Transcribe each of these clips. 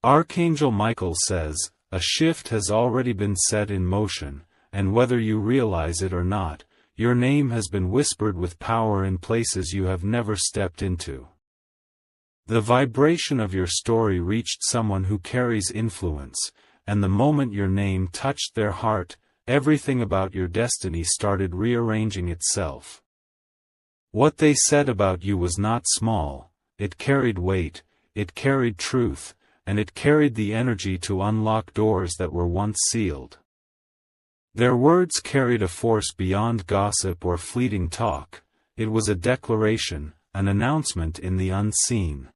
Archangel Michael says, a shift has already been set in motion, and whether you realize it or not, your name has been whispered with power in places you have never stepped into. The vibration of your story reached someone who carries influence, and the moment your name touched their heart, everything about your destiny started rearranging itself. What they said about you was not small, it carried weight, it carried truth, and it carried the energy to unlock doors that were once sealed. Their words carried a force beyond gossip or fleeting talk. It was a declaration, an announcement in the unseen.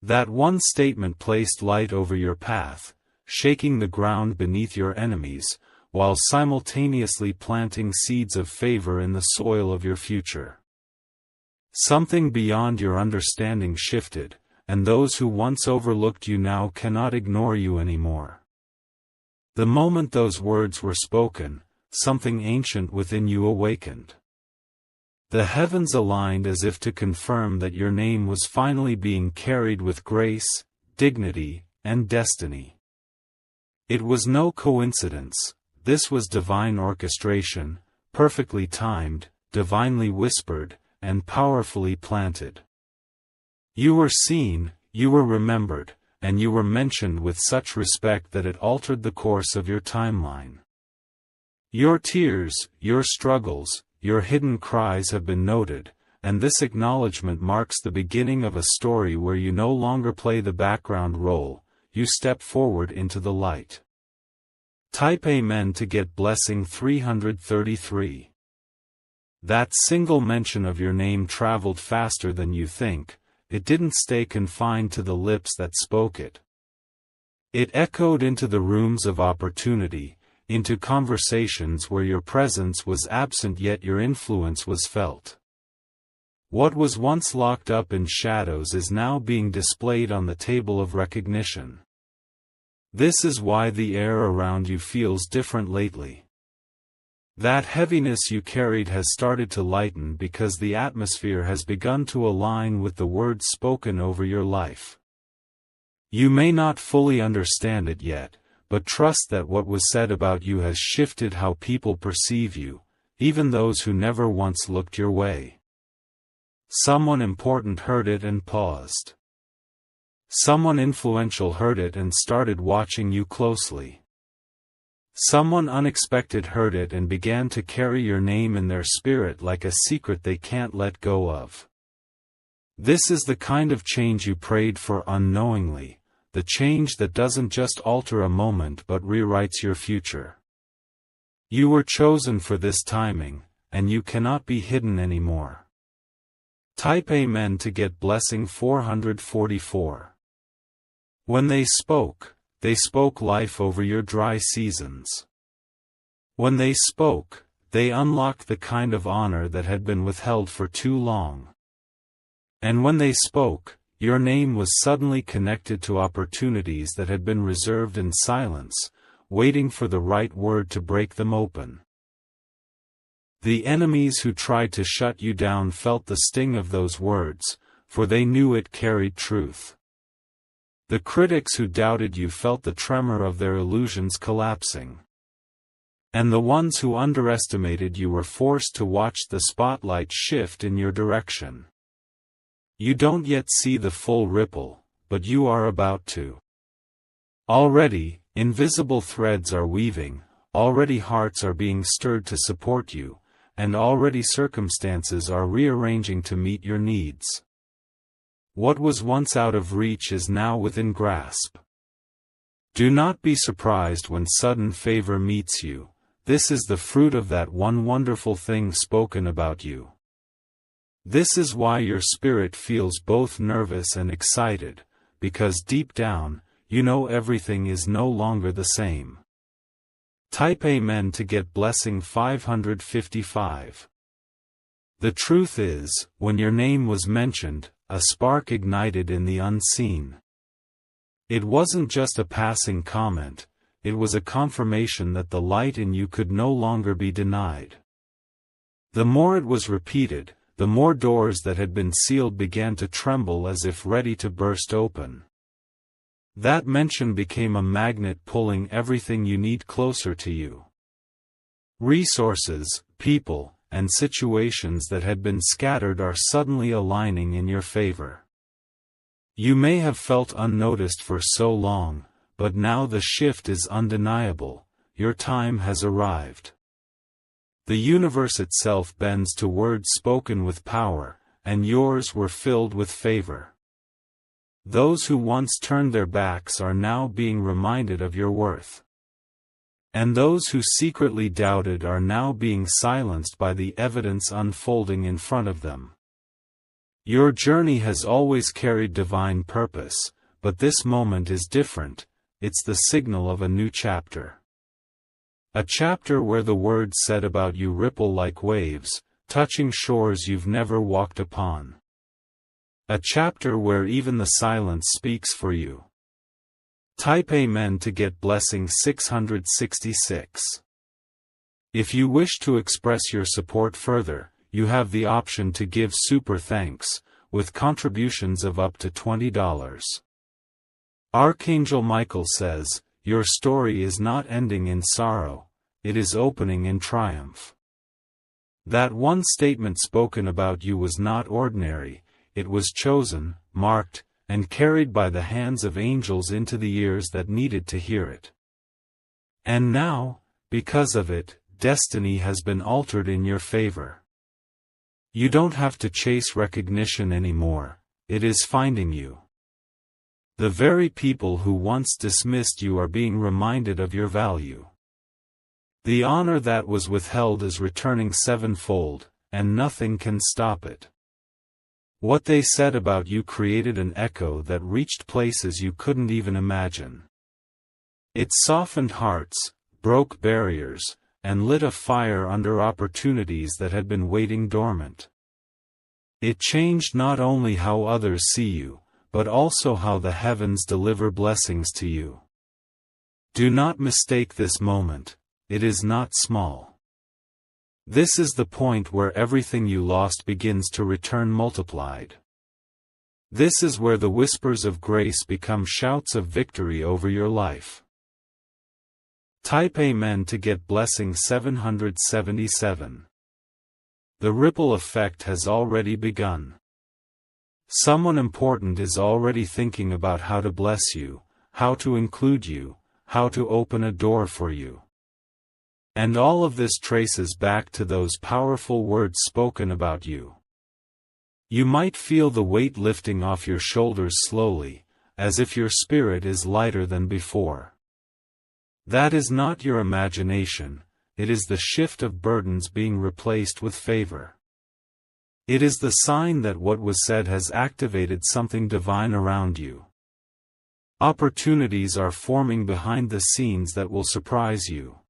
That one statement placed light over your path, shaking the ground beneath your enemies, while simultaneously planting seeds of favor in the soil of your future. Something beyond your understanding shifted, and those who once overlooked you now cannot ignore you anymore. The moment those words were spoken, something ancient within you awakened. The heavens aligned as if to confirm that your name was finally being carried with grace, dignity, and destiny. It was no coincidence, this was divine orchestration, perfectly timed, divinely whispered, and powerfully planted. You were seen, you were remembered, and you were mentioned with such respect that it altered the course of your timeline. Your tears, your struggles, your hidden cries have been noted, and this acknowledgement marks the beginning of a story where you no longer play the background role, you step forward into the light. Type Amen to get blessing 333. That single mention of your name traveled faster than you think. It didn't stay confined to the lips that spoke it. It echoed into the rooms of opportunity, into conversations where your presence was absent yet your influence was felt. What was once locked up in shadows is now being displayed on the table of recognition. This is why the air around you feels different lately. That heaviness you carried has started to lighten because the atmosphere has begun to align with the words spoken over your life. You may not fully understand it yet, but trust that what was said about you has shifted how people perceive you, even those who never once looked your way. Someone important heard it and paused. Someone influential heard it and started watching you closely. Someone unexpected heard it and began to carry your name in their spirit like a secret they can't let go of. This is the kind of change you prayed for unknowingly, the change that doesn't just alter a moment but rewrites your future. You were chosen for this timing, and you cannot be hidden anymore. Type Amen to get blessing 444. When they spoke life over your dry seasons. When they spoke, they unlocked the kind of honor that had been withheld for too long. And when they spoke, your name was suddenly connected to opportunities that had been reserved in silence, waiting for the right word to break them open. The enemies who tried to shut you down felt the sting of those words, for they knew it carried truth. The critics who doubted you felt the tremor of their illusions collapsing. And the ones who underestimated you were forced to watch the spotlight shift in your direction. You don't yet see the full ripple, but you are about to. Already, invisible threads are weaving, already hearts are being stirred to support you, and already circumstances are rearranging to meet your needs. What was once out of reach is now within grasp. Do not be surprised when sudden favor meets you. This is the fruit of that one wonderful thing spoken about you. This is why your spirit feels both nervous and excited, because deep down, you know everything is no longer the same. Type Amen to get blessing 555. The truth is, when your name was mentioned, a spark ignited in the unseen. It wasn't just a passing comment, it was a confirmation that the light in you could no longer be denied. The more it was repeated, the more doors that had been sealed began to tremble as if ready to burst open. That mention became a magnet pulling everything you need closer to you. Resources, people, and situations that had been scattered are suddenly aligning in your favor. You may have felt unnoticed for so long, but now the shift is undeniable. Your time has arrived. The universe itself bends to words spoken with power, and yours were filled with favor. Those who once turned their backs are now being reminded of your worth. And those who secretly doubted are now being silenced by the evidence unfolding in front of them. Your journey has always carried divine purpose, but this moment is different. It's the signal of a new chapter. A chapter where the words said about you ripple like waves, touching shores you've never walked upon. A chapter where even the silence speaks for you. Type Amen to get blessing 666. If you wish to express your support further, you have the option to give super thanks, with contributions of up to $20. Archangel Michael says, your story is not ending in sorrow, it is opening in triumph. That one statement spoken about you was not ordinary, it was chosen, marked, and carried by the hands of angels into the ears that needed to hear it. And now, because of it, destiny has been altered in your favor. You don't have to chase recognition anymore, it is finding you. The very people who once dismissed you are being reminded of your value. The honor that was withheld is returning sevenfold, and nothing can stop it. What they said about you created an echo that reached places you couldn't even imagine. It softened hearts, broke barriers, and lit a fire under opportunities that had been waiting dormant. It changed not only how others see you, but also how the heavens deliver blessings to you. Do not mistake this moment, it is not small. This is the point where everything you lost begins to return multiplied. This is where the whispers of grace become shouts of victory over your life. Type Amen to get blessing 777. The ripple effect has already begun. Someone important is already thinking about how to bless you, how to include you, how to open a door for you. And all of this traces back to those powerful words spoken about you. You might feel the weight lifting off your shoulders slowly, as if your spirit is lighter than before. That is not your imagination, it is the shift of burdens being replaced with favor. It is the sign that what was said has activated something divine around you. Opportunities are forming behind the scenes that will surprise you.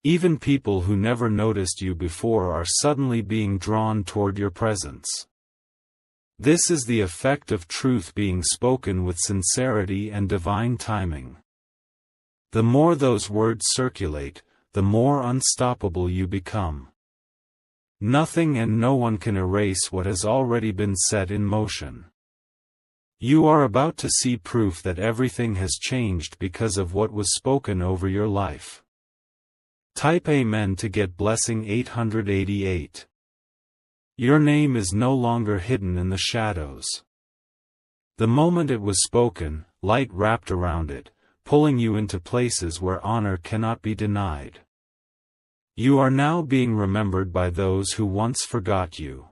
Even people who never noticed you before are suddenly being drawn toward your presence. This is the effect of truth being spoken with sincerity and divine timing. The more those words circulate, the more unstoppable you become. Nothing and no one can erase what has already been set in motion. You are about to see proof that everything has changed because of what was spoken over your life. Type Amen to get blessing 888. Your name is no longer hidden in the shadows. The moment it was spoken, light wrapped around it, pulling you into places where honor cannot be denied. You are now being remembered by those who once forgot you.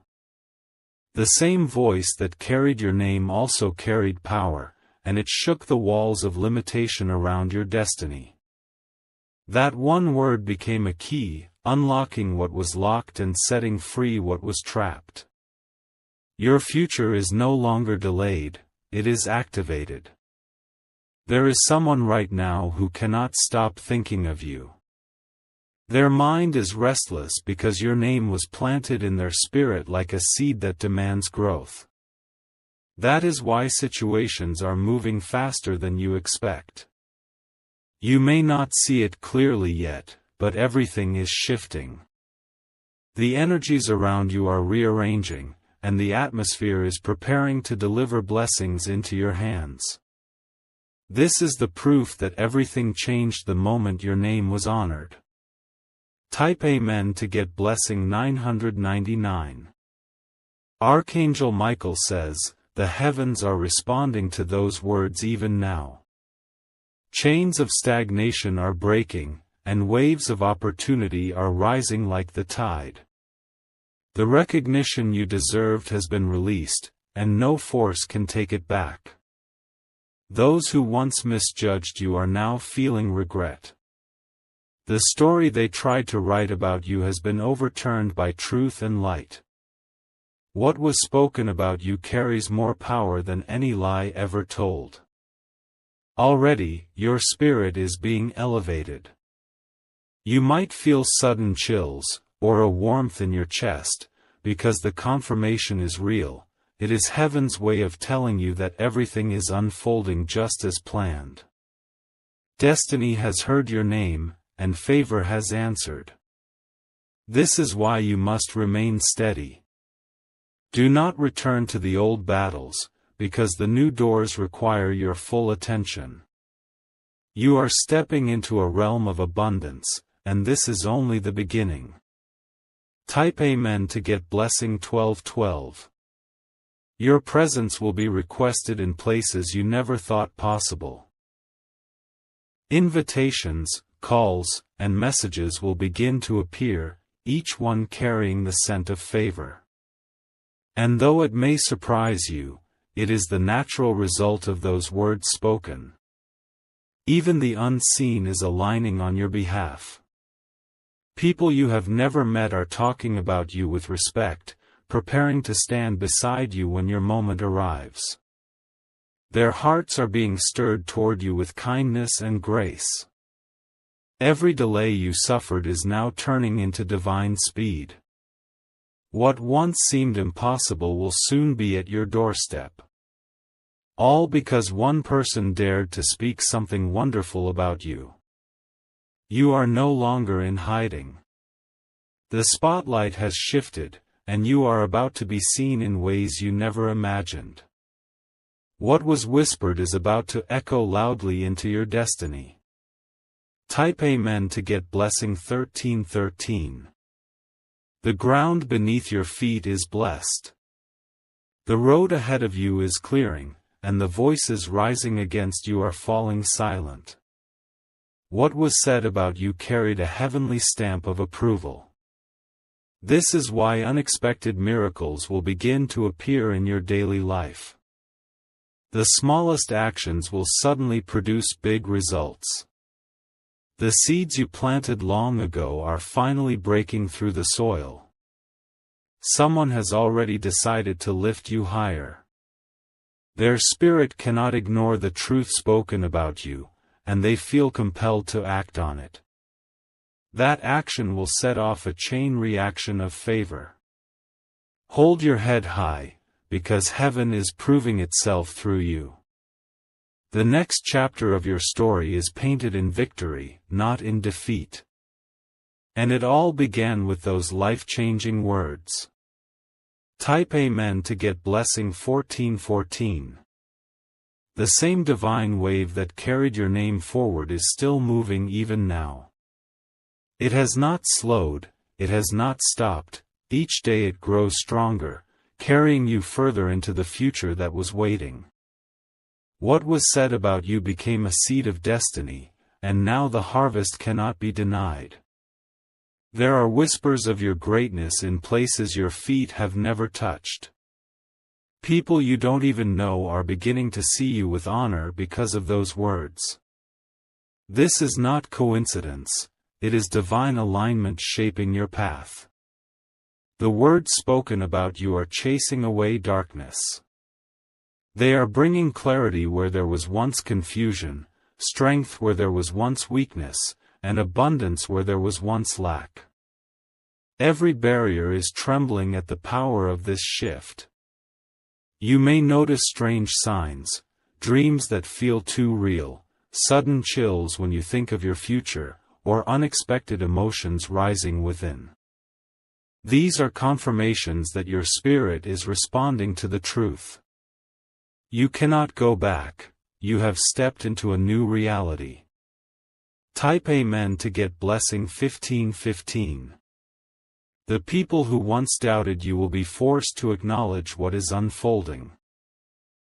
The same voice that carried your name also carried power, and it shook the walls of limitation around your destiny. That one word became a key, unlocking what was locked and setting free what was trapped. Your future is no longer delayed, it is activated. There is someone right now who cannot stop thinking of you. Their mind is restless because your name was planted in their spirit like a seed that demands growth. That is why situations are moving faster than you expect. You may not see it clearly yet, but everything is shifting. The energies around you are rearranging, and the atmosphere is preparing to deliver blessings into your hands. This is the proof that everything changed the moment your name was honored. Type Amen to get blessing 999. Archangel Michael says, the heavens are responding to those words even now. Chains of stagnation are breaking, and waves of opportunity are rising like the tide. The recognition you deserved has been released, and no force can take it back. Those who once misjudged you are now feeling regret. The story they tried to write about you has been overturned by truth and light. What was spoken about you carries more power than any lie ever told. Already, your spirit is being elevated. You might feel sudden chills, or a warmth in your chest, because the confirmation is real. It is heaven's way of telling you that everything is unfolding just as planned. Destiny has heard your name, and favor has answered. This is why you must remain steady. Do not return to the old battles, because the new doors require your full attention. You are stepping into a realm of abundance, and this is only the beginning. Type Amen to get blessing 1212. Your presence will be requested in places you never thought possible. Invitations, calls, and messages will begin to appear, each one carrying the scent of favor. And though it may surprise you, it is the natural result of those words spoken. Even the unseen is aligning on your behalf. People you have never met are talking about you with respect, preparing to stand beside you when your moment arrives. Their hearts are being stirred toward you with kindness and grace. Every delay you suffered is now turning into divine speed. What once seemed impossible will soon be at your doorstep. All because one person dared to speak something wonderful about you. You are no longer in hiding. The spotlight has shifted, and you are about to be seen in ways you never imagined. What was whispered is about to echo loudly into your destiny. Type Amen to get blessing 1313. The ground beneath your feet is blessed. The road ahead of you is clearing, and the voices rising against you are falling silent. What was said about you carried a heavenly stamp of approval. This is why unexpected miracles will begin to appear in your daily life. The smallest actions will suddenly produce big results. The seeds you planted long ago are finally breaking through the soil. Someone has already decided to lift you higher. Their spirit cannot ignore the truth spoken about you, and they feel compelled to act on it. That action will set off a chain reaction of favor. Hold your head high, because heaven is proving itself through you. The next chapter of your story is painted in victory, not in defeat. And it all began with those life-changing words. Type Amen to get blessing 1414. The same divine wave that carried your name forward is still moving even now. It has not slowed, it has not stopped, each day it grows stronger, carrying you further into the future that was waiting. What was said about you became a seed of destiny, and now the harvest cannot be denied. There are whispers of your greatness in places your feet have never touched. People you don't even know are beginning to see you with honor because of those words. This is not coincidence. It is divine alignment shaping your path. The words spoken about you are chasing away darkness. They are bringing clarity where there was once confusion, strength where there was once weakness, and abundance where there was once lack. Every barrier is trembling at the power of this shift. You may notice strange signs, dreams that feel too real, sudden chills when you think of your future, or unexpected emotions rising within. These are confirmations that your spirit is responding to the truth. You cannot go back, you have stepped into a new reality. Type Amen to get blessing 1515. The people who once doubted you will be forced to acknowledge what is unfolding.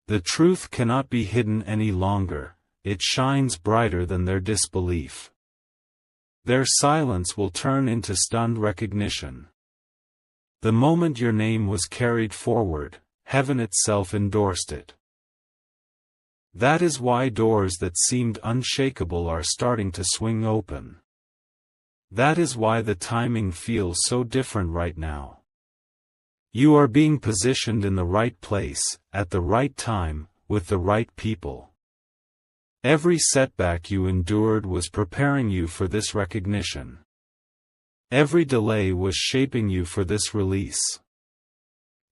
The truth cannot be hidden any longer, it shines brighter than their disbelief. Their silence will turn into stunned recognition. The moment your name was carried forward, heaven itself endorsed it. That is why doors that seemed unshakable are starting to swing open. That is why the timing feels so different right now. You are being positioned in the right place, at the right time, with the right people. Every setback you endured was preparing you for this recognition. Every delay was shaping you for this release.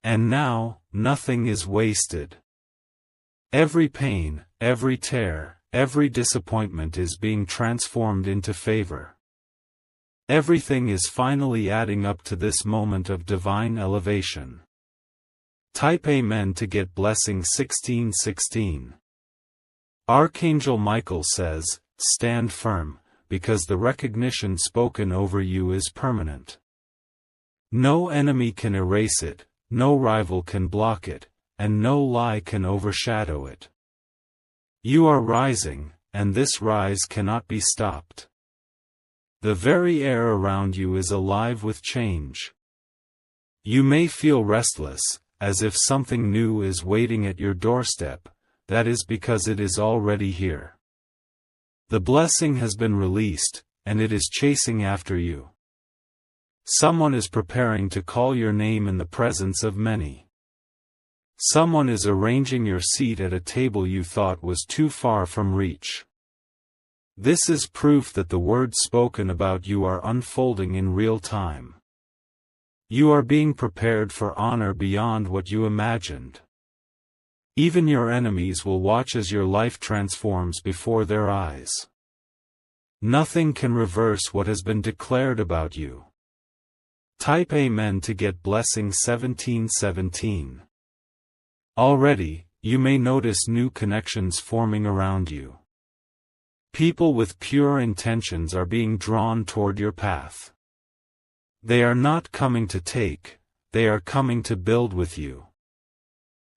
And now, nothing is wasted. Every pain, every tear, every disappointment is being transformed into favor. Everything is finally adding up to this moment of divine elevation. Type Amen to get blessing 1616. Archangel Michael says, stand firm, because the recognition spoken over you is permanent. No enemy can erase it, no rival can block it, and no lie can overshadow it. You are rising, and this rise cannot be stopped. The very air around you is alive with change. You may feel restless, as if something new is waiting at your doorstep. That is because it is already here. The blessing has been released, and it is chasing after you. Someone is preparing to call your name in the presence of many. Someone is arranging your seat at a table you thought was too far from reach. This is proof that the words spoken about you are unfolding in real time. You are being prepared for honor beyond what you imagined. Even your enemies will watch as your life transforms before their eyes. Nothing can reverse what has been declared about you. Type Amen to get blessing 1717. Already, you may notice new connections forming around you. People with pure intentions are being drawn toward your path. They are not coming to take, they are coming to build with you.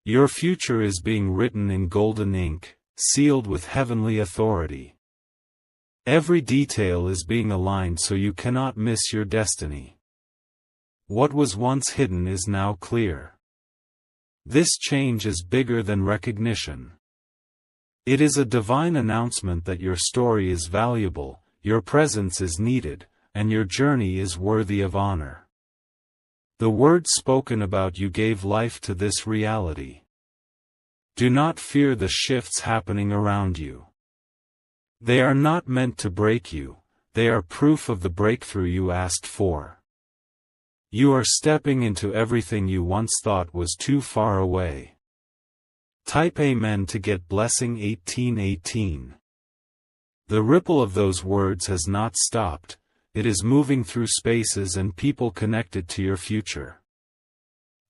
Your future is being written in golden ink, sealed with heavenly authority. Every detail is being aligned so you cannot miss your destiny. What was once hidden is now clear. This change is bigger than recognition. It is a divine announcement that your story is valuable, your presence is needed, and your journey is worthy of honor. The words spoken about you gave life to this reality. Do not fear the shifts happening around you. They are not meant to break you, they are proof of the breakthrough you asked for. You are stepping into everything you once thought was too far away. Type Amen to get blessing 1818. The ripple of those words has not stopped, it is moving through spaces and people connected to your future.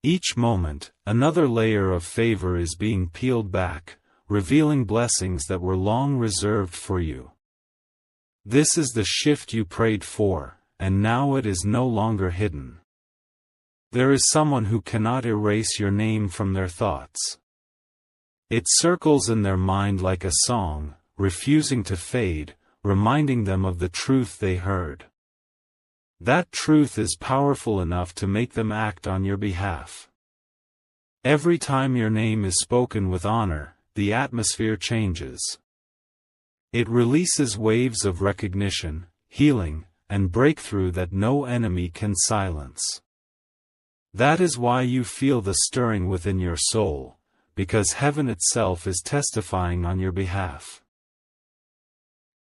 Each moment, another layer of favor is being peeled back, revealing blessings that were long reserved for you. This is the shift you prayed for, and now it is no longer hidden. There is someone who cannot erase your name from their thoughts. It circles in their mind like a song, refusing to fade, reminding them of the truth they heard. That truth is powerful enough to make them act on your behalf. Every time your name is spoken with honor, the atmosphere changes. It releases waves of recognition, healing, and breakthrough that no enemy can silence. That is why you feel the stirring within your soul, because heaven itself is testifying on your behalf.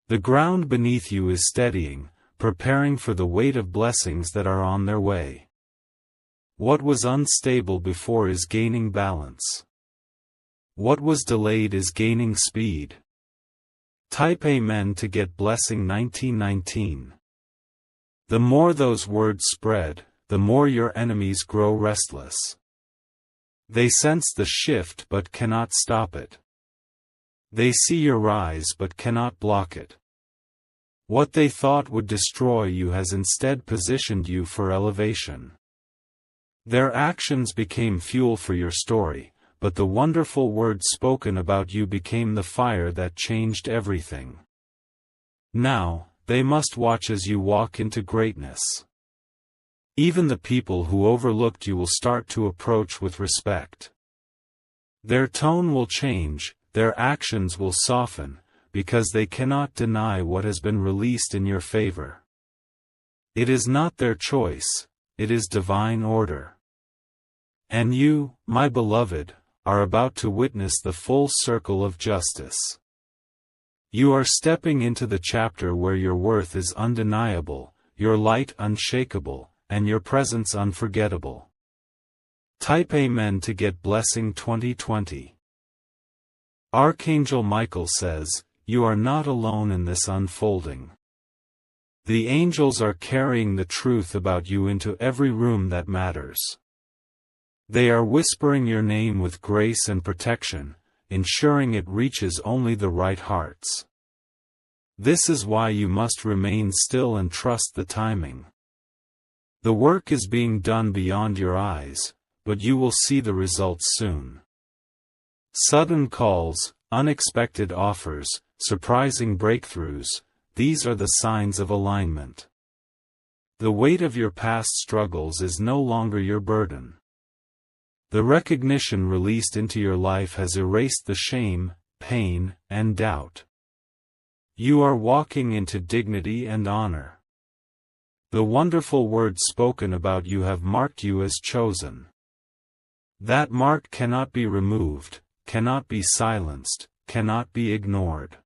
The ground beneath you is steadying, preparing for the weight of blessings that are on their way. What was unstable before is gaining balance. What was delayed is gaining speed. Type Amen to get blessing 1919. The more those words spread, the more your enemies grow restless. They sense the shift but cannot stop it. They see your rise but cannot block it. What they thought would destroy you has instead positioned you for elevation. Their actions became fuel for your story, but the wonderful words spoken about you became the fire that changed everything. Now, they must watch as you walk into greatness. Even the people who overlooked you will start to approach with respect. Their tone will change, their actions will soften, because they cannot deny what has been released in your favor. It is not their choice, it is divine order. And you, my beloved, are about to witness the full circle of justice. You are stepping into the chapter where your worth is undeniable, your light unshakable, and your presence unforgettable. Type Amen to get Blessing 2020. Archangel Michael says, "You are not alone in this unfolding." The angels are carrying the truth about you into every room that matters. They are whispering your name with grace and protection, ensuring it reaches only the right hearts. This is why you must remain still and trust the timing. The work is being done beyond your eyes, but you will see the results soon. Sudden calls, unexpected offers, surprising breakthroughs, these are the signs of alignment. The weight of your past struggles is no longer your burden. The recognition released into your life has erased the shame, pain, and doubt. You are walking into dignity and honor. The wonderful words spoken about you have marked you as chosen. That mark cannot be removed, cannot be silenced, cannot be ignored.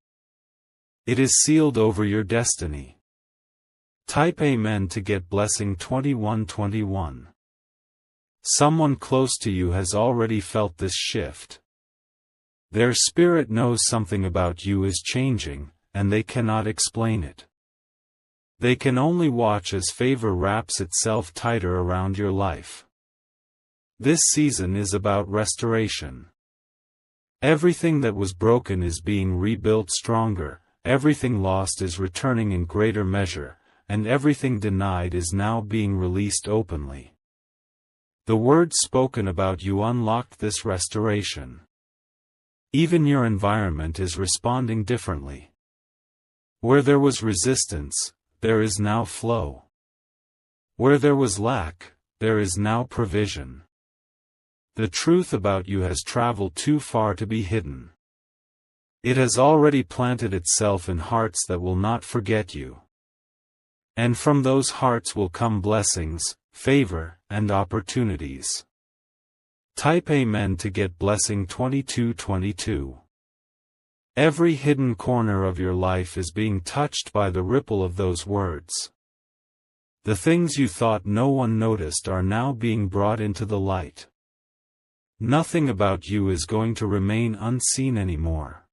It is sealed over your destiny. Type Amen to get Blessing 2121. Someone close to you has already felt this shift. Their spirit knows something about you is changing, and they cannot explain it. They can only watch as favor wraps itself tighter around your life. This season is about restoration. Everything that was broken is being rebuilt stronger, everything lost is returning in greater measure, and everything denied is now being released openly. The words spoken about you unlocked this restoration. Even your environment is responding differently. Where there was resistance, there is now flow. Where there was lack, there is now provision. The truth about you has traveled too far to be hidden. It has already planted itself in hearts that will not forget you. And from those hearts will come blessings, favor, and opportunities. Type Amen to get Blessing 2222. Every hidden corner of your life is being touched by the ripple of those words. The things you thought no one noticed are now being brought into the light. Nothing about you is going to remain unseen anymore.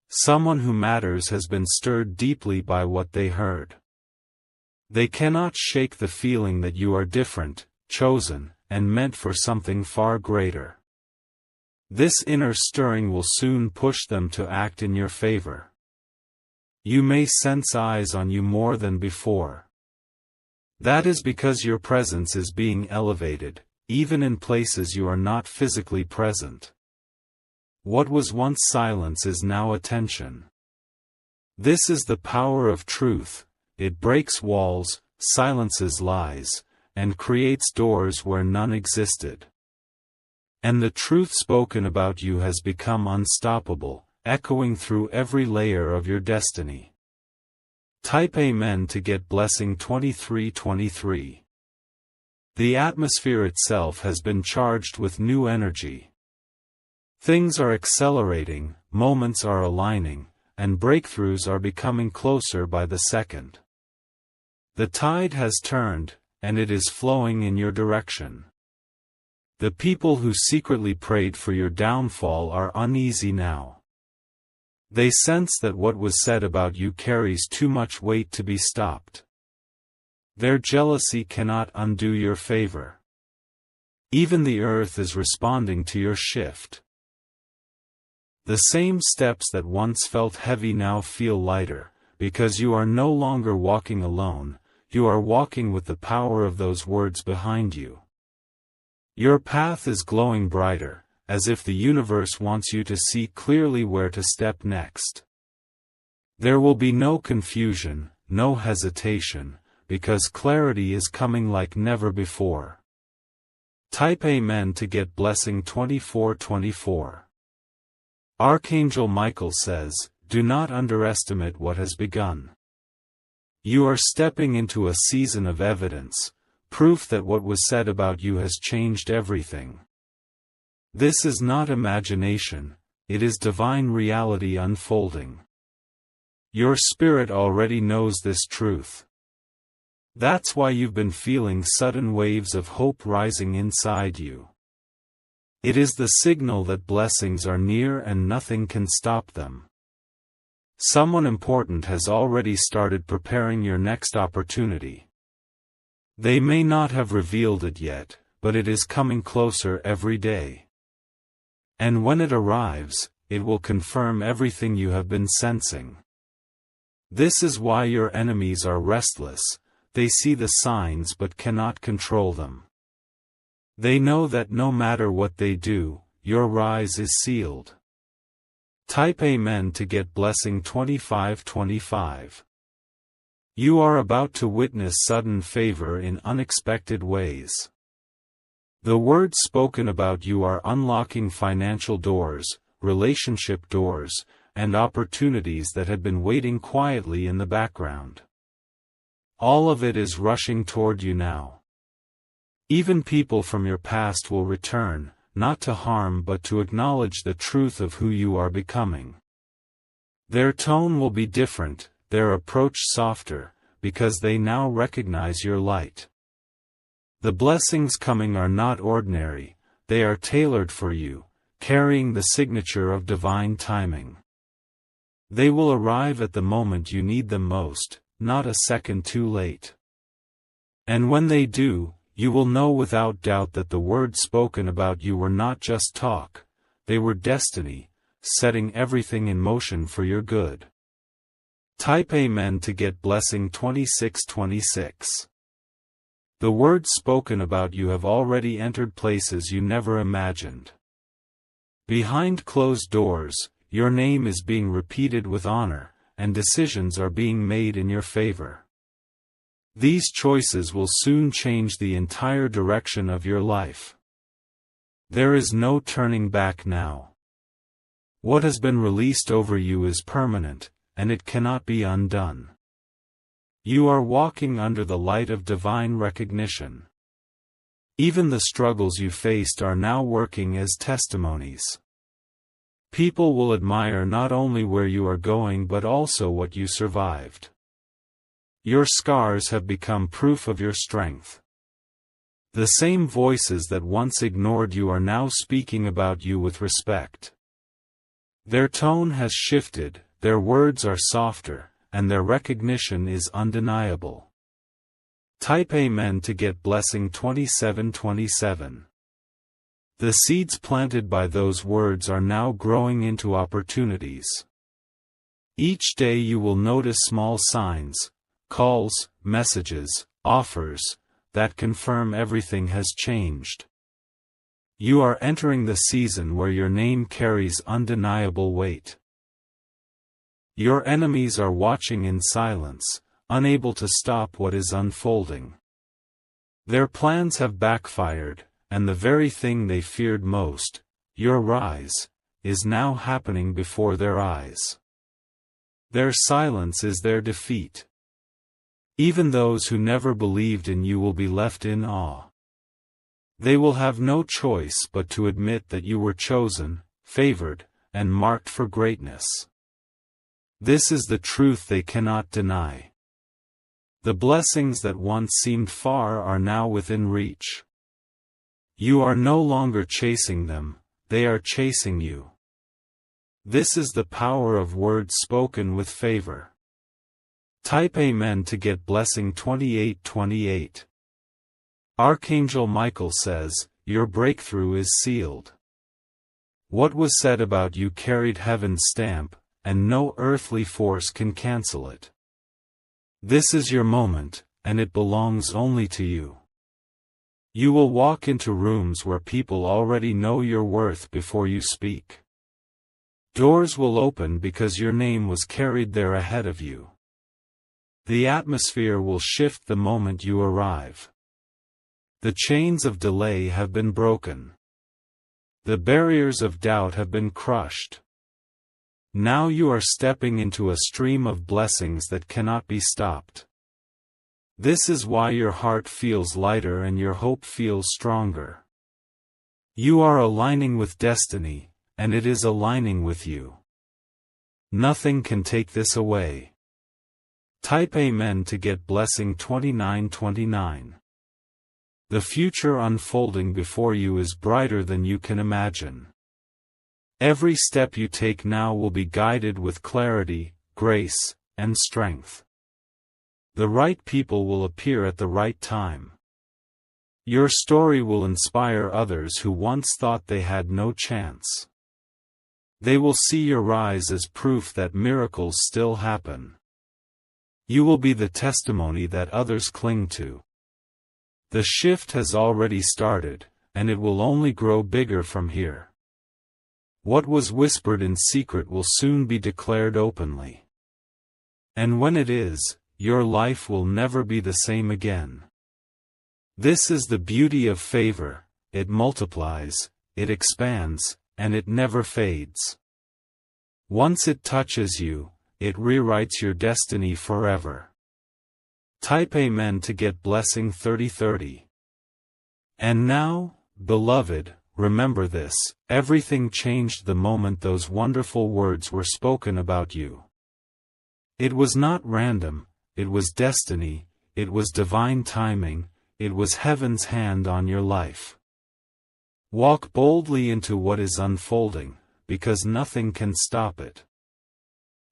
Someone who matters has been stirred deeply by what they heard. They cannot shake the feeling that you are different, chosen, and meant for something far greater. This inner stirring will soon push them to act in your favor. You may sense eyes on you more than before. That is because your presence is being elevated, even in places you are not physically present. What was once silence is now attention. This is the power of truth. It breaks walls, silences lies, and creates doors where none existed. And the truth spoken about you has become unstoppable, echoing through every layer of your destiny. Type Amen to get Blessing 2323. The atmosphere itself has been charged with new energy. Things are accelerating, moments are aligning, and breakthroughs are becoming closer by the second. The tide has turned, and it is flowing in your direction. The people who secretly prayed for your downfall are uneasy now. They sense that what was said about you carries too much weight to be stopped. Their jealousy cannot undo your favor. Even the earth is responding to your shift. The same steps that once felt heavy now feel lighter, because you are no longer walking alone, you are walking with the power of those words behind you. Your path is glowing brighter, as if the universe wants you to see clearly where to step next. There will be no confusion, no hesitation, because clarity is coming like never before. Type Amen to get blessing 2424. Archangel Michael says, do not underestimate what has begun. You are stepping into a season of evidence, proof that what was said about you has changed everything. This is not imagination, it is divine reality unfolding. Your spirit already knows this truth. That's why you've been feeling sudden waves of hope rising inside you. It is the signal that blessings are near and nothing can stop them. Someone important has already started preparing your next opportunity. They may not have revealed it yet, but it is coming closer every day. And when it arrives, it will confirm everything you have been sensing. This is why your enemies are restless, they see the signs but cannot control them. They know that no matter what they do, your rise is sealed. Type Amen to get blessing 2525. You are about to witness sudden favor in unexpected ways. The words spoken about you are unlocking financial doors, relationship doors, and opportunities that had been waiting quietly in the background. All of it is rushing toward you now. Even people from your past will return, not to harm but to acknowledge the truth of who you are becoming. Their tone will be different, their approach softer, because they now recognize your light. The blessings coming are not ordinary, they are tailored for you, carrying the signature of divine timing. They will arrive at the moment you need them most, not a second too late. And when they do, you will know without doubt that the words spoken about you were not just talk, they were destiny, setting everything in motion for your good. Type Amen to get blessing 2626. The words spoken about you have already entered places you never imagined. Behind closed doors, your name is being repeated with honor, and decisions are being made in your favor. These choices will soon change the entire direction of your life. There is no turning back now. What has been released over you is permanent, and it cannot be undone. You are walking under the light of divine recognition. Even the struggles you faced are now working as testimonies. People will admire not only where you are going but also what you survived. Your scars have become proof of your strength. The same voices that once ignored you are now speaking about you with respect. Their tone has shifted, their words are softer, and their recognition is undeniable. Type Amen to get blessing 2727. The seeds planted by those words are now growing into opportunities. Each day you will notice small signs, calls, messages, offers, that confirm everything has changed. You are entering the season where your name carries undeniable weight. Your enemies are watching in silence, unable to stop what is unfolding. Their plans have backfired, and the very thing they feared most, your rise, is now happening before their eyes. Their silence is their defeat. Even those who never believed in you will be left in awe. They will have no choice but to admit that you were chosen, favored, and marked for greatness. This is the truth they cannot deny. The blessings that once seemed far are now within reach. You are no longer chasing them, they are chasing you. This is the power of words spoken with favor. Type Amen to get blessing 2828. Archangel Michael says, your breakthrough is sealed. What was said about you carried heaven's stamp, and no earthly force can cancel it. This is your moment, and it belongs only to you. You will walk into rooms where people already know your worth before you speak. Doors will open because your name was carried there ahead of you. The atmosphere will shift the moment you arrive. The chains of delay have been broken. The barriers of doubt have been crushed. Now you are stepping into a stream of blessings that cannot be stopped. This is why your heart feels lighter and your hope feels stronger. You are aligning with destiny, and it is aligning with you. Nothing can take this away. Type Amen to get blessing 2929. The future unfolding before you is brighter than you can imagine. Every step you take now will be guided with clarity, grace, and strength. The right people will appear at the right time. Your story will inspire others who once thought they had no chance. They will see your rise as proof that miracles still happen. You will be the testimony that others cling to. The shift has already started, and it will only grow bigger from here. What was whispered in secret will soon be declared openly. And when it is, your life will never be the same again. This is the beauty of favor: it multiplies, it expands, and it never fades. Once it touches you, it rewrites your destiny forever. Type Amen to get blessing 3030. And now, beloved, remember this: everything changed the moment those wonderful words were spoken about you. It was not random, it was destiny, it was divine timing, it was heaven's hand on your life. Walk boldly into what is unfolding, because nothing can stop it.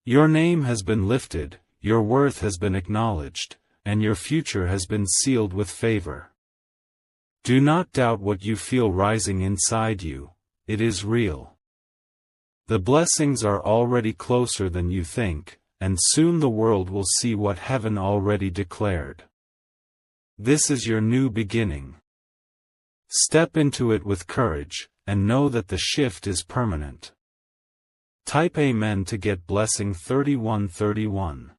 Your name has been lifted, your worth has been acknowledged, and your future has been sealed with favor. Do not doubt what you feel rising inside you, it is real. The blessings are already closer than you think, and soon the world will see what heaven already declared. This is your new beginning. Step into it with courage, and know that the shift is permanent. Type Amen to get blessing 3131.